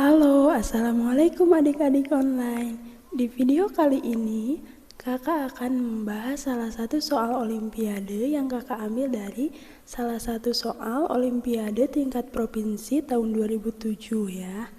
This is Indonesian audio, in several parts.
Halo, Assalamualaikum adik-adik online. Di video kali ini, kakak akan membahas salah satu soal olimpiade yang kakak ambil dari salah satu soal olimpiade tingkat provinsi tahun 2007 ya.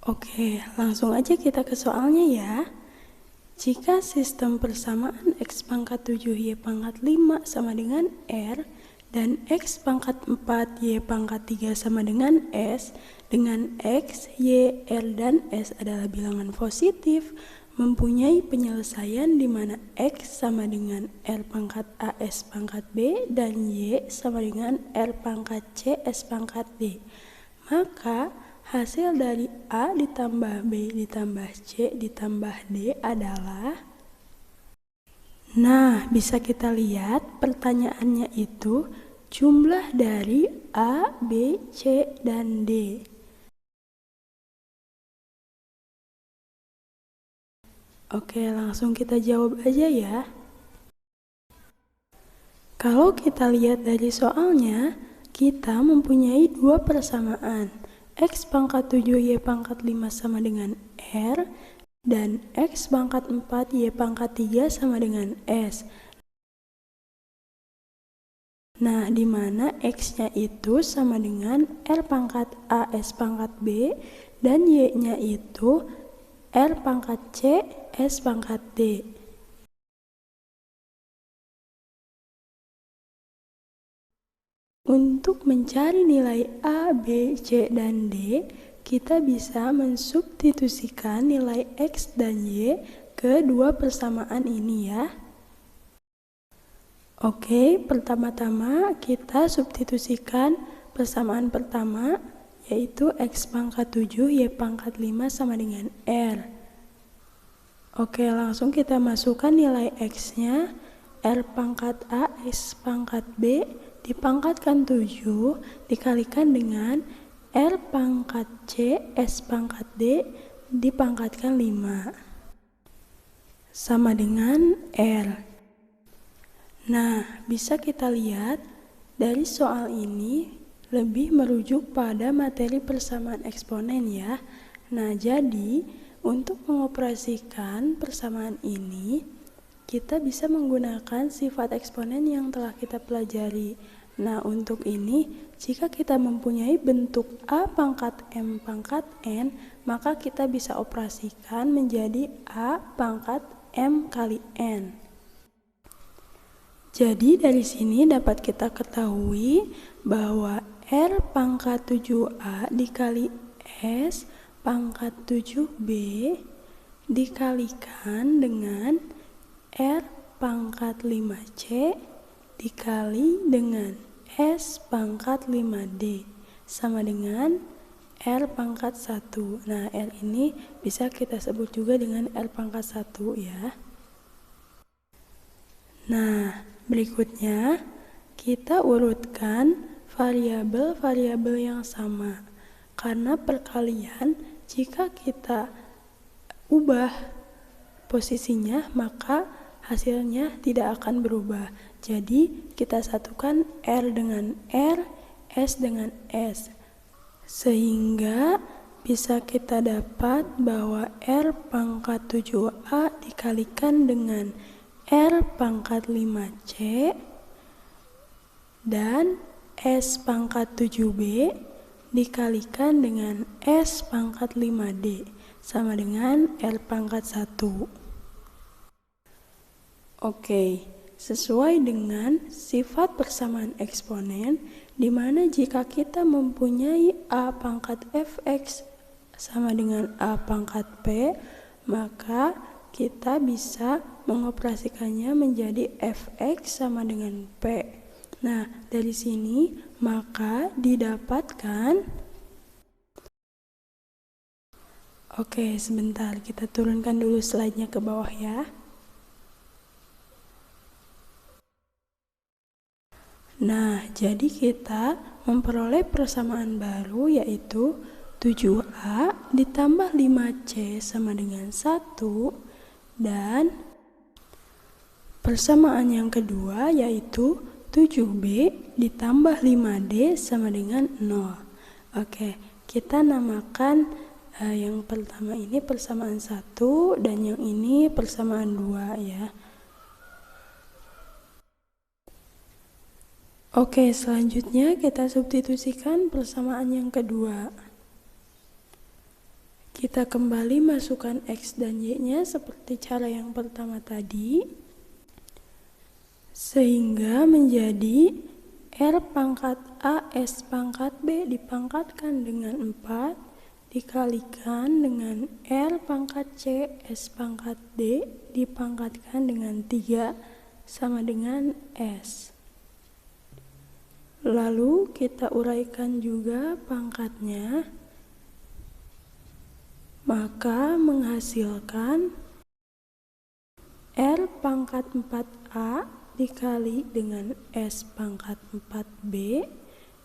Oke, langsung aja kita ke soalnya ya. Jika sistem persamaan X pangkat 7Y pangkat 5 sama dengan R, dan X pangkat 4 Y pangkat 3 sama dengan S, dengan X, Y, R, dan S adalah bilangan positif, mempunyai penyelesaian di mana X sama dengan R pangkat A S pangkat B, dan Y sama dengan R pangkat C S pangkat D. Maka hasil dari A ditambah B ditambah C ditambah D adalah... Nah, bisa kita lihat pertanyaannya itu jumlah dari A, B, C, dan D. Oke, langsung kita jawab aja ya. Kalau kita lihat dari soalnya, kita mempunyai dua persamaan. X pangkat 7Y pangkat 5 sama dengan R, dan X pangkat 4 Y pangkat 3 sama dengan S. Nah, di mana X-nya itu sama dengan R pangkat A S pangkat B, dan Y-nya itu R pangkat C S pangkat D. Untuk mencari nilai A, B, C, dan D, kita bisa mensubstitusikan nilai X dan Y ke dua persamaan ini ya. Oke, pertama-tama kita substitusikan persamaan pertama, yaitu X pangkat 7 Y pangkat 5 sama dengan R. Oke, langsung kita masukkan nilai X-nya, R pangkat A S pangkat B dipangkatkan 7 dikalikan dengan R pangkat C S pangkat D dipangkatkan 5 sama dengan R. Nah, bisa kita lihat dari soal ini lebih merujuk pada materi persamaan eksponen ya. Nah, jadi untuk mengoperasikan persamaan ini, kita bisa menggunakan sifat eksponen yang telah kita pelajari. Nah, untuk ini, jika kita mempunyai bentuk A pangkat M pangkat N, maka kita bisa operasikan menjadi A pangkat M kali N. Jadi dari sini dapat kita ketahui bahwa R pangkat 7A dikali S pangkat 7B dikalikan dengan R pangkat 5C dikali dengan S pangkat 5D sama dengan R pangkat 1. Nah, R ini bisa kita sebut juga dengan R pangkat 1 ya. Nah, berikutnya kita urutkan variabel-variabel yang sama. Karena perkalian, jika kita ubah posisinya, maka hasilnya tidak akan berubah. Jadi, kita satukan R dengan R, S dengan S. Sehingga bisa kita dapat bahwa R pangkat 7A dikalikan dengan R pangkat 5C dan S pangkat 7B dikalikan dengan S pangkat 5D sama dengan R pangkat 1. Oke, sesuai dengan sifat persamaan eksponen, di mana jika kita mempunyai A pangkat Fx sama dengan A pangkat P, maka kita bisa mengoperasikannya menjadi Fx sama dengan P. Nah, dari sini maka didapatkan... Oke, sebentar, kita turunkan dulu slide-nya ke bawah ya. Nah, jadi kita memperoleh persamaan baru yaitu 7A ditambah 5C sama dengan 1, dan persamaan yang kedua yaitu 7B ditambah 5D sama dengan 0. Oke, kita namakan yang pertama ini persamaan 1 dan yang ini persamaan 2 ya. Oke, selanjutnya kita substitusikan persamaan yang kedua. Kita kembali masukkan X dan Y-nya seperti cara yang pertama tadi, sehingga menjadi R pangkat A S pangkat B dipangkatkan dengan 4 dikalikan dengan R pangkat C S pangkat D dipangkatkan dengan 3 sama dengan S. Lalu kita uraikan juga pangkatnya, maka menghasilkan R pangkat 4A dikali dengan S pangkat 4B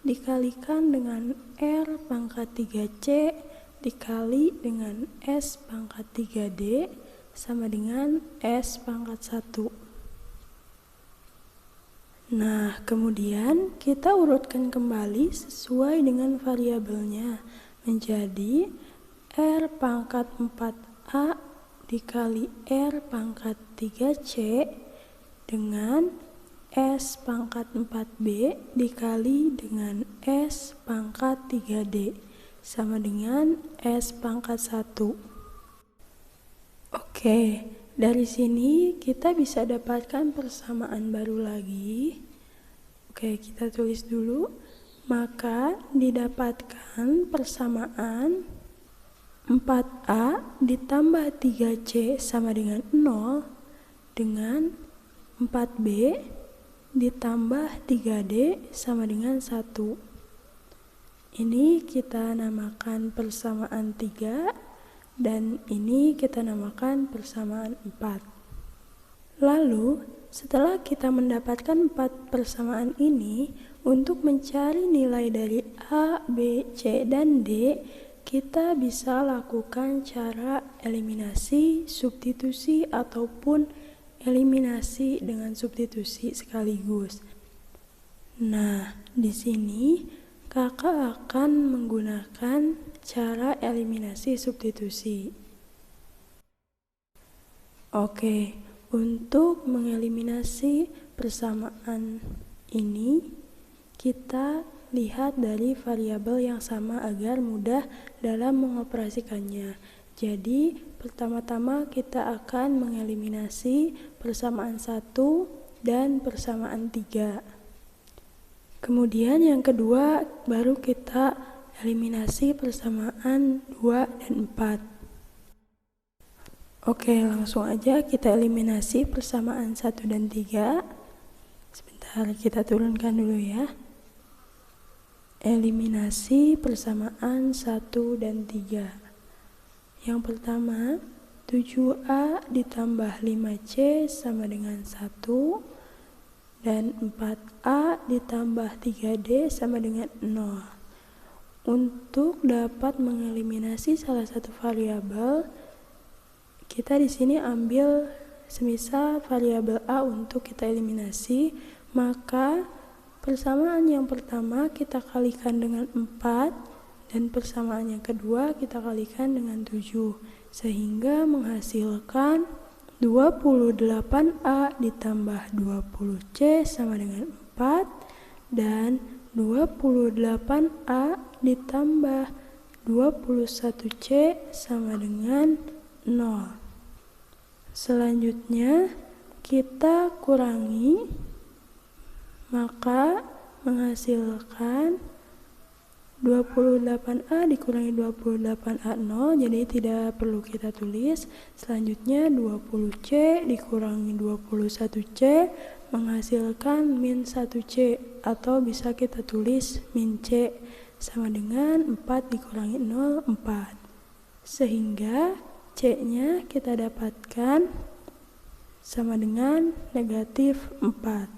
dikalikan dengan R pangkat 3C dikali dengan S pangkat 3D sama dengan S pangkat 1. Nah, kemudian kita urutkan kembali sesuai dengan variabelnya menjadi R pangkat 4A dikali R pangkat 3C dengan S pangkat 4B dikali dengan S pangkat 3D sama dengan S pangkat 1. Oke, dari sini kita bisa dapatkan persamaan baru lagi. Oke, kita tulis dulu. Maka didapatkan persamaan 4A ditambah 3C sama dengan 0 dengan 4B ditambah 3D sama dengan 1. Ini kita namakan persamaan 3 dan ini kita namakan persamaan 4. Lalu, setelah kita mendapatkan 4 persamaan ini, untuk mencari nilai dari A, B, C, dan D, kita bisa lakukan cara eliminasi, substitusi, ataupun eliminasi dengan substitusi sekaligus. Nah, di sini kakak akan menggunakan cara eliminasi substitusi. Oke, untuk mengeliminasi persamaan ini, kita lihat dari variabel yang sama agar mudah dalam mengoperasikannya. Jadi, pertama-tama kita akan mengeliminasi persamaan 1 dan persamaan 3. Kemudian yang kedua baru kita eliminasi persamaan 2 dan 4. Oke, langsung aja kita eliminasi persamaan 1 dan 3. Sebentar, kita turunkan dulu ya. Eliminasi persamaan 1 dan 3. Yang pertama, 7A ditambah 5C sama dengan 1. Dan 4A ditambah 3D sama dengan 0. Untuk dapat mengeliminasi salah satu variabel, kita di sini ambil semisal variabel A untuk kita eliminasi, maka persamaan yang pertama kita kalikan dengan 4 dan persamaan yang kedua kita kalikan dengan 7, sehingga menghasilkan 28A ditambah 20C sama dengan 4 dan 28A ditambah 21C sama dengan 0. Selanjutnya kita kurangi, maka menghasilkan 28A dikurangi 28A 0, jadi tidak perlu kita tulis. Selanjutnya 20C dikurangi 21C menghasilkan min 1C, atau bisa kita tulis min C sama dengan 4 dikurangi 0, 4. Sehingga C-nya kita dapatkan sama dengan negatif 4.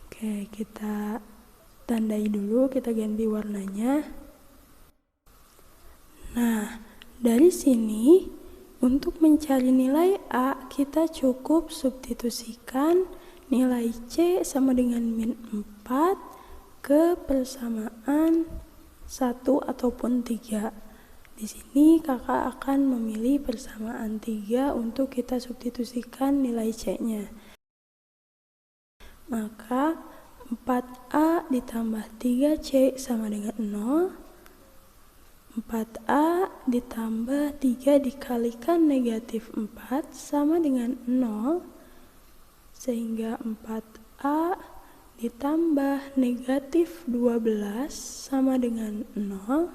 Oke, kita tandai dulu, kita ganti warnanya. Nah, dari sini untuk mencari nilai A, kita cukup substitusikan nilai C sama dengan min 4 ke persamaan 1 ataupun 3. Di sini kakak akan memilih persamaan 3 untuk kita substitusikan nilai C-nya. Maka 4A ditambah 3C sama dengan 0. 4A ditambah 3 dikalikan negatif 4 sama dengan 0. Sehingga 4A ditambah negatif 12 sama dengan 0.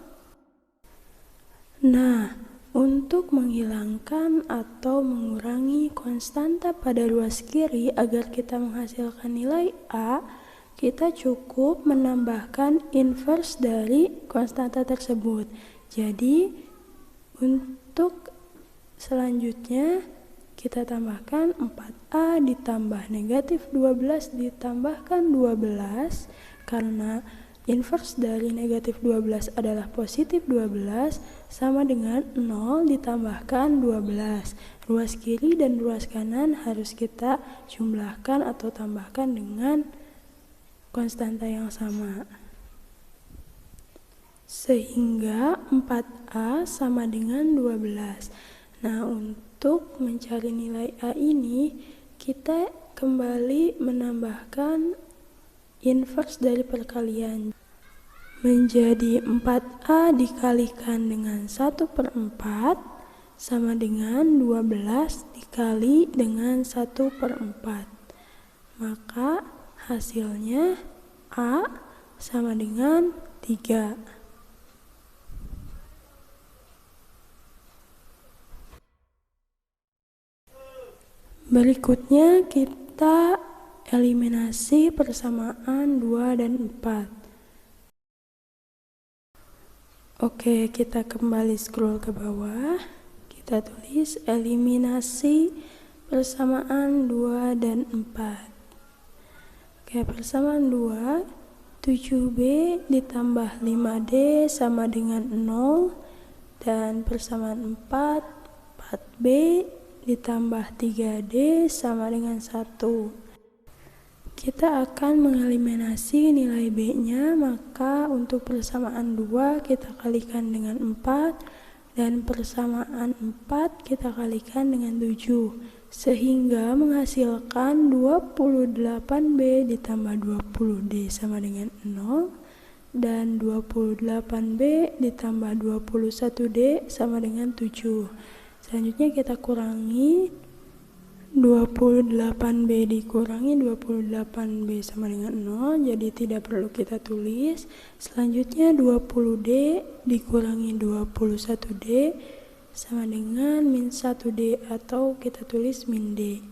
Nah, untuk menghilangkan atau mengurangi konstanta pada ruas kiri agar kita menghasilkan nilai A, kita cukup menambahkan inverse dari konstanta tersebut. Jadi, untuk selanjutnya kita tambahkan 4A ditambah negatif 12 ditambahkan 12, karena inverse dari negatif 12 adalah positif 12, sama dengan 0 ditambahkan 12. Ruas kiri dan ruas kanan harus kita jumlahkan atau tambahkan dengan konstanta yang sama. Sehingga 4A sama dengan 12. Nah, untuk mencari nilai A ini, kita kembali menambahkan inverse dari perkalian. Menjadi 4A dikalikan dengan 1/4 sama dengan 12 dikali dengan 1/4. Maka hasilnya A sama dengan 3. Berikutnya kita eliminasi persamaan 2 dan 4. Oke, kita kembali scroll ke bawah. Kita tulis eliminasi persamaan 2 dan 4. Oke, persamaan 2, 7B ditambah 5D sama dengan 0. Dan persamaan 4, 4B ditambah 3D sama dengan 1. Kita akan mengeliminasi nilai B-nya, maka untuk persamaan 2 kita kalikan dengan 4, dan persamaan 4 kita kalikan dengan 7, sehingga menghasilkan 28B ditambah 20D sama dengan 0, dan 28B ditambah 21D sama dengan 7. Selanjutnya kita kurangi 28B dikurangi 28B sama dengan 0, jadi tidak perlu kita tulis. Selanjutnya 20D dikurangi 21D sama dengan min 1D, atau kita tulis min D,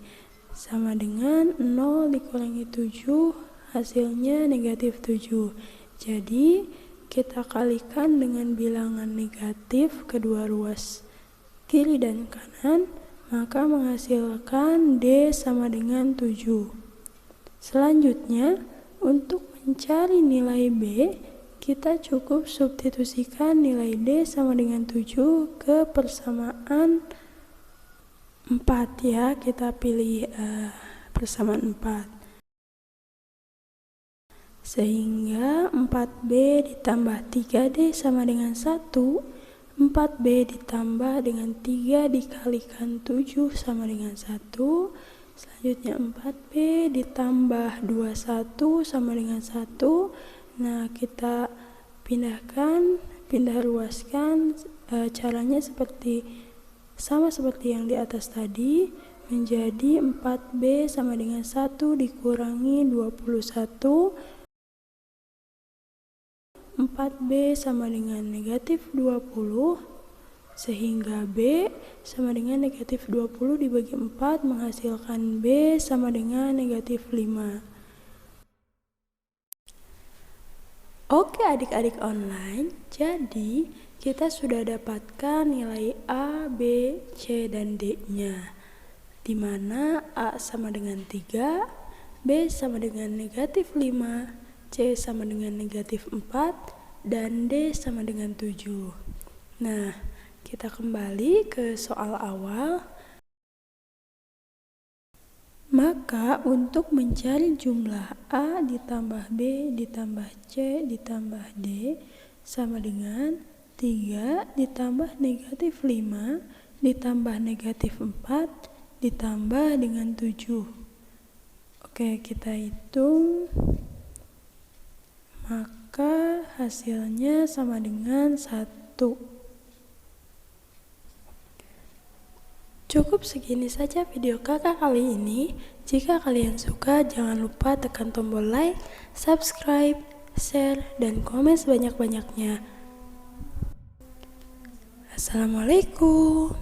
sama dengan 0 dikurangi 7, hasilnya negatif 7. Jadi kita kalikan dengan bilangan negatif kedua ruas kiri dan kanan, maka menghasilkan D sama dengan 7. Selanjutnya, untuk mencari nilai B, kita cukup substitusikan nilai D sama dengan 7 ke persamaan 4 ya. Kita pilih persamaan 4. Sehingga 4B ditambah 3D sama dengan 1. 4B ditambah dengan 3 dikalikan 7 sama dengan 1. Selanjutnya 4B ditambah 21 sama dengan 1. Nah, kita pindah ruaskan. Caranya sama seperti yang di atas tadi, menjadi 4B sama dengan 1 dikurangi 21. 4B sama dengan negatif 20, sehingga B sama dengan negatif 20 dibagi 4 menghasilkan B sama dengan negatif 5. Oke adik-adik online, jadi kita sudah dapatkan nilai A, B, C, dan D-nya, di mana A sama dengan 3, B sama dengan negatif 5, C sama dengan negatif 4, dan D sama dengan 7. Nah, kita kembali ke soal awal. Maka untuk mencari jumlah A ditambah B ditambah C ditambah D sama dengan 3 ditambah negatif 5 ditambah negatif 4 ditambah dengan 7. Oke, kita hitung. Maka hasilnya sama dengan 1. Cukup segini saja video kakak kali ini. Jika kalian suka, jangan lupa tekan tombol like, subscribe, share, dan komen sebanyak-banyaknya. Assalamualaikum.